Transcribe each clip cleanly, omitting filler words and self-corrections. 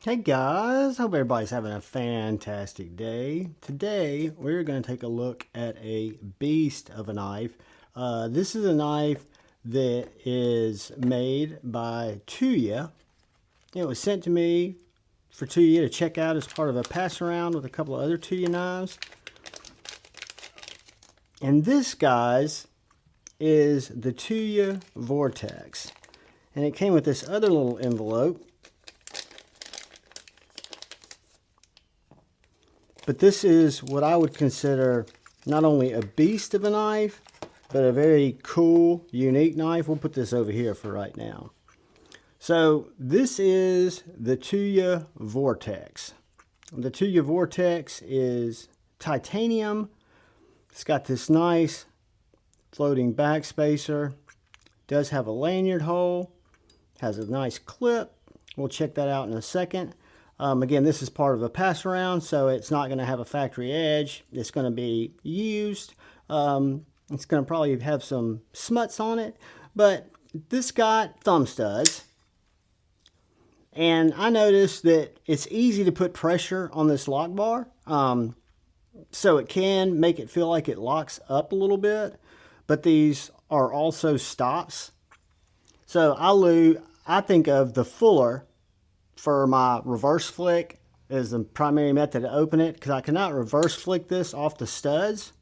Hey guys, hope everybody's having a fantastic day. Today we're going to take a look at a beast of a knife. This is a knife that is made by Tuya. It was sent to me for Tuya to check out as part of a pass around with a couple of other Tuya knives. And this, guys, is the Tuya Vortex. And it came with this other little envelope. But this is what I would consider not only a beast of a knife, but a very cool, unique knife. We'll put this over here for right now. So this is the Tuya Vortex. The Tuya Vortex is titanium. It's got this nice floating backspacer. Does have a lanyard hole. Has a nice clip. We'll check that out in a second. Again, this is part of a pass around, so it's not going to have a factory edge. It's going to be used. It's going to probably have some smuts on it, but this got thumb studs. And I noticed that it's easy to put pressure on this lock bar, so it can make it feel like it locks up a little bit, but these are also stops. So I think of the fuller for my reverse flick is the primary method to open it, because I cannot reverse flick this off the studs,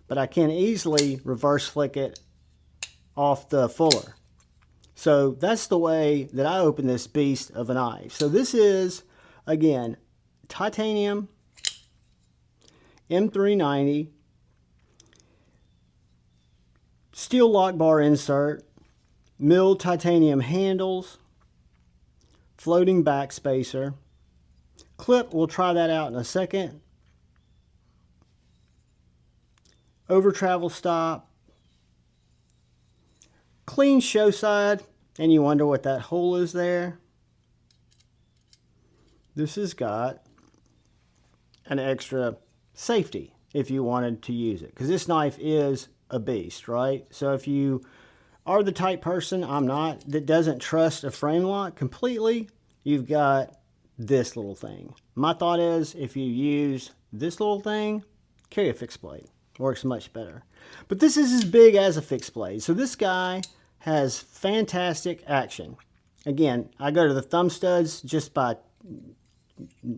but I can easily reverse flick it off the fuller. So that's the way that I open this beast of a knife. So this is, again, titanium M390 steel lock bar insert, milled titanium handles, floating backspacer. Clip, we'll try that out in a second. Over travel stop. Clean show side, and you wonder what that hole is there. This has got an extra safety if you wanted to use it, because this knife is a beast, right? So if you are the type person, I'm not, that doesn't trust a frame lock completely, you've got this little thing. My thought is, if you use this little thing, carry a fixed blade. Works much better. But this is as big as a fixed blade. So this guy has fantastic action. Again, I go to the thumb studs just by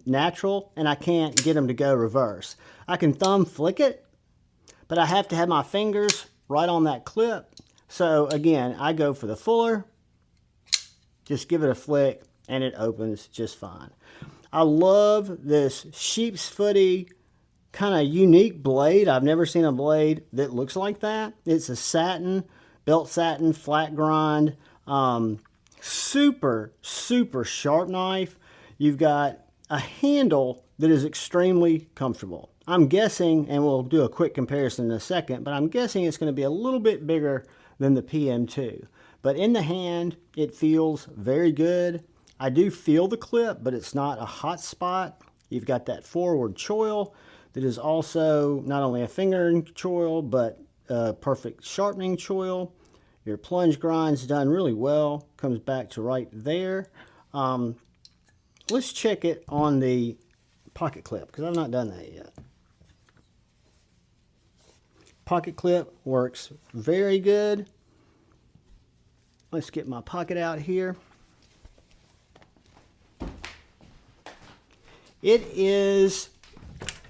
natural, and I can't get them to go reverse. I can thumb flick it, but I have to have my fingers right on that clip. So again, I go for the fuller, just give it a flick, and it opens just fine. I love this sheep's footy kind of unique blade. I've never seen a blade that looks like that. It's a satin, belt satin, flat grind, super, super sharp knife. You've got a handle that is extremely comfortable. I'm guessing, and we'll do a quick comparison in a second, but I'm guessing it's going to be a little bit bigger than the PM2. But in the hand, it feels very good. I do feel the clip, but it's not a hot spot. You've got that forward choil that is also not only a fingering choil, but a perfect sharpening choil. Your plunge grind's done really well. Comes back to right there. Let's check it on the pocket clip, because I've not done that yet. Pocket clip works very good. Let's get my pocket out here. It is,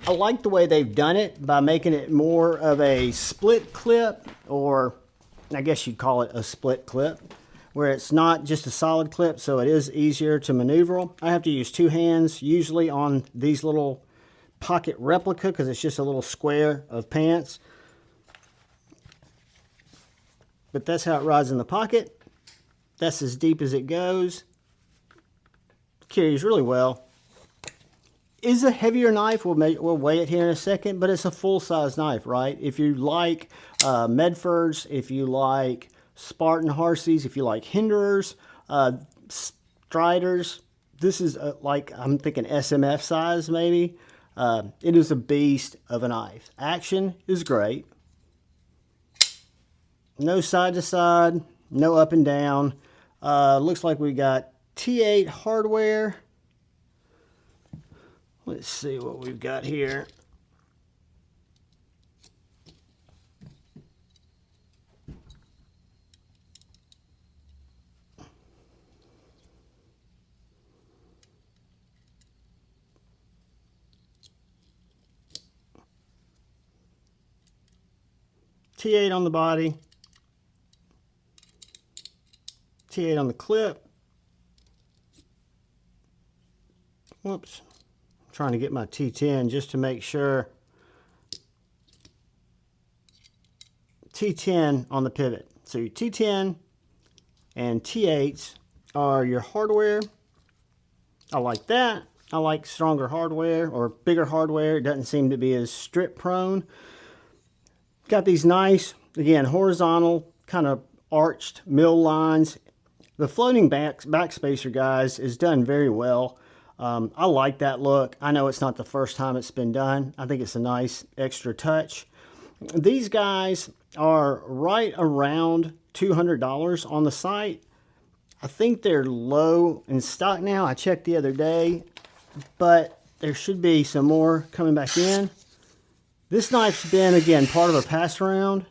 I like the way they've done it by making it more of a split clip, or I guess you'd call it a split clip, where it's not just a solid clip, so it is easier to maneuver. I have to use two hands usually on these little pocket replica, because it's just a little square of pants. But that's how it rides in the pocket. That's as deep as it goes. Carries really well. Is a heavier knife. We'll weigh it here in a second, but it's a full-size knife, right? If you like Medfords, if you like Spartan Harseys, if you like Hinderers, Striders, this is like, I'm thinking SMF size maybe. It is a beast of a knife. Action is great. No side to side, no up and down. Looks like we got T8 hardware Let's see what we've got here. T8 on the body, T8 on the clip. Whoops. I'm trying to get my T10 just to make sure. T10 on the pivot. So your T10 and T8s are your hardware. I like that. I like stronger hardware or bigger hardware. It doesn't seem to be as strip prone. Got these nice, again, horizontal, kind of arched mill lines. The floating backspacer, guys, is done very well. I like that look. I know it's not the first time it's been done. I think it's a nice extra touch. These guys are right around $200 on the site. I think they're low in stock now. I checked the other day, but there should be some more coming back in. This knife's been, again, part of a pass around,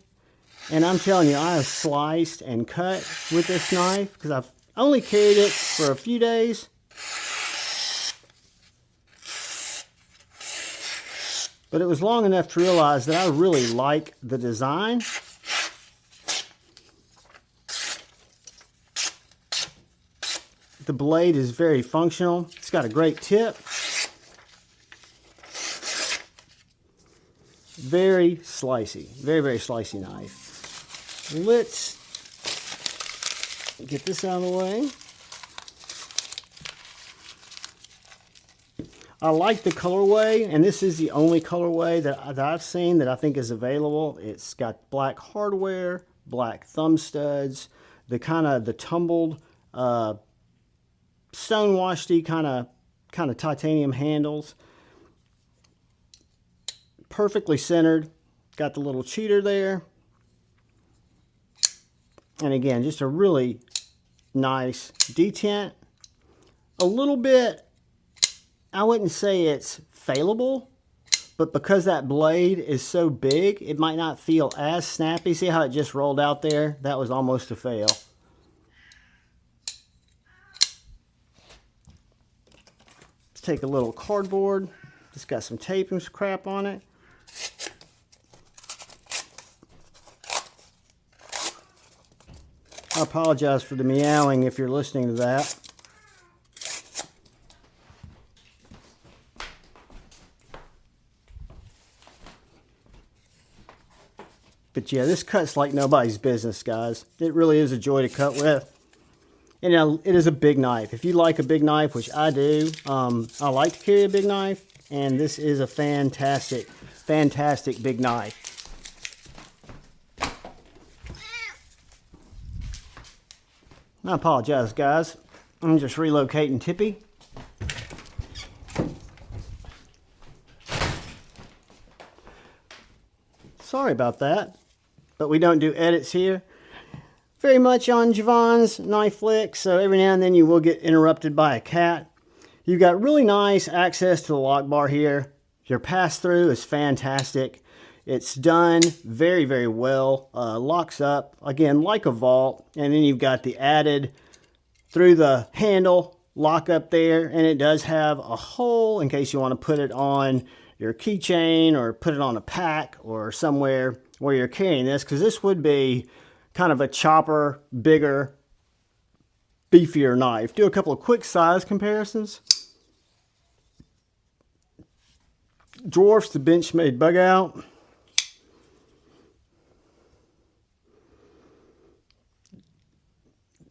and I'm telling you, I have sliced and cut with this knife because I've only carried it for a few days. But it was long enough to realize that I really like the design. The blade is very functional. It's got a great tip. Very slicey, very slicey knife. Let's get this out of the way. I like the colorway, and this is the only colorway that I've seen that I think is available. It's got black hardware, black thumb studs, the tumbled stonewashed kind of titanium handles. Perfectly centered. Got the little cheater there. And again, just a really nice detent. A little bit, I wouldn't say it's failable, but because that blade is so big, it might not feel as snappy. See how it just rolled out there? That was almost a fail. Let's take a little cardboard. It's got some tape and some crap on it. I apologize for the meowing if you're listening to that. But yeah, this cuts like nobody's business, guys. It really is a joy to cut with. And you know, it is a big knife. If you like a big knife, which I do, I like to carry a big knife, and this is a fantastic big knife. I apologize, guys. I'm just relocating Tippy. Sorry about that, but we don't do edits here very much on Javon's Knife Flick, so every now and then you will get interrupted by a cat. You've got really nice access to the lock bar here. Your pass-through is fantastic. It's done very well. Locks up, again, like a vault. And then you've got the added, through the handle, lock up there. And it does have a hole in case you want to put it on your keychain or put it on a pack or somewhere where you're carrying this. Because this would be kind of a chopper, bigger, beefier knife. Do a couple of quick size comparisons. Dwarfs the Benchmade Bug Out.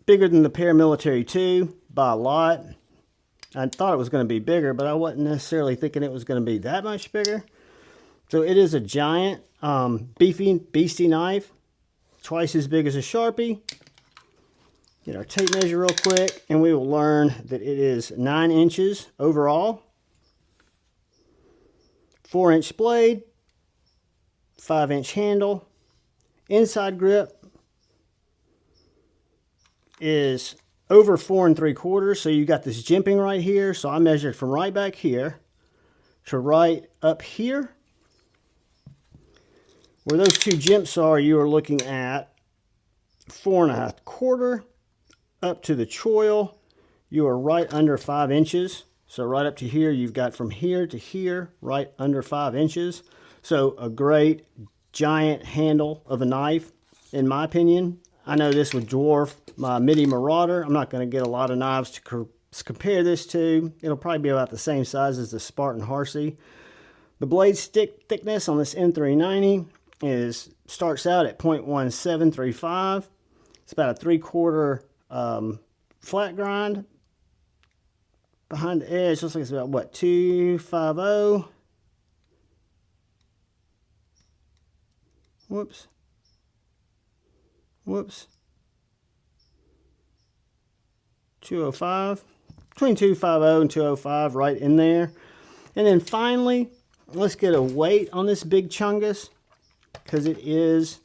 Bigger than the Paramilitary 2 by a lot. I thought it was going to be bigger, but I wasn't necessarily thinking it was going to be that much bigger. So it is a giant, beastie knife. Twice as big as a Sharpie. Get our tape measure real quick, and we will learn that it is 9 inches overall. 4-inch blade. 5-inch handle. Inside grip is over 4 3/4, so you got this jimping right here. So I measured from right back here to right up here. Where those two jimps are, you are looking at 4.25 up to the choil. You are right under 5 inches. So right up to here, you've got from here to here, right under 5 inches. So a great giant handle of a knife, in my opinion. I know this would dwarf my Midi Marauder. I'm not going to get a lot of knives to compare this to. It'll probably be about the same size as the Spartan Harsey. The blade thickness on this M390 starts out at 0.1735. It's about a 3/4 flat grind. Behind the edge, looks like it's about, what, 250? Whoops. 205. Between 250 and 205, right in there. And then finally, let's get a weight on this big chungus, because it is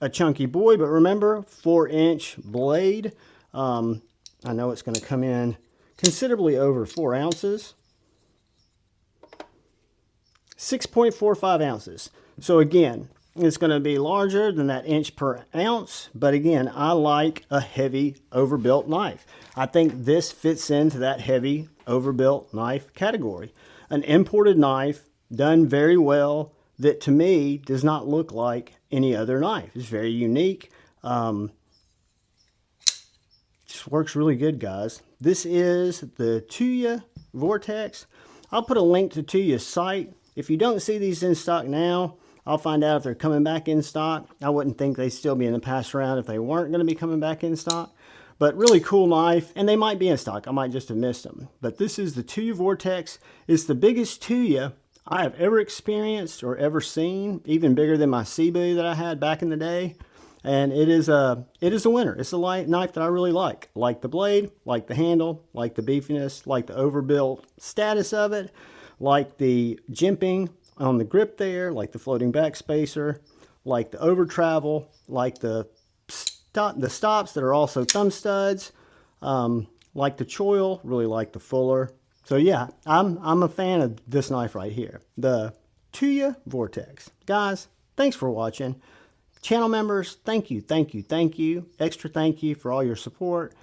a chunky boy. But remember, 4-inch blade. I know it's going to come in considerably over 4 ounces. 6.45 ounces. So again, it's going to be larger than that inch per ounce. But again, I like a heavy overbuilt knife. I think this fits into that heavy overbuilt knife category. An imported knife done very well that to me does not look like any other knife. It's very unique. Just works really good, guys. This is the Tuya Vortex. I'll put a link to Tuya's site. If you don't see these in stock now, I'll find out if they're coming back in stock. I wouldn't think they'd still be in the pass around if they weren't going to be coming back in stock. But really cool knife, and they might be in stock. I might just have missed them. But this is the Tuya Vortex. It's the biggest Tuya I have ever experienced or ever seen, even bigger than my Cebu that I had back in the day. And it is a winner. It's a light knife that I really like. Like the blade, like the handle, like the beefiness, like the overbuilt status of it, like the jimping on the grip there, like the floating back spacer, like the over travel, like the stops that are also thumb studs, like the choil, really like the fuller. So yeah, I'm a fan of this knife right here, the Tuya Vortex. Guys, thanks for watching. Channel members, thank you. Extra thank you for all your support.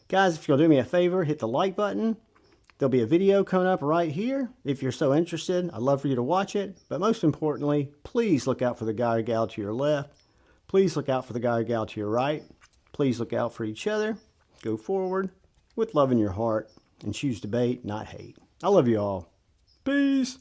Guys, if you'll do me a favor, hit the like button. There'll be a video coming up right here. If you're so interested, I'd love for you to watch it. But most importantly, please look out for the guy or gal to your left. Please look out for the guy or gal to your right. Please look out for each other. Go forward with love in your heart and choose debate, not hate. I love you all. Peace.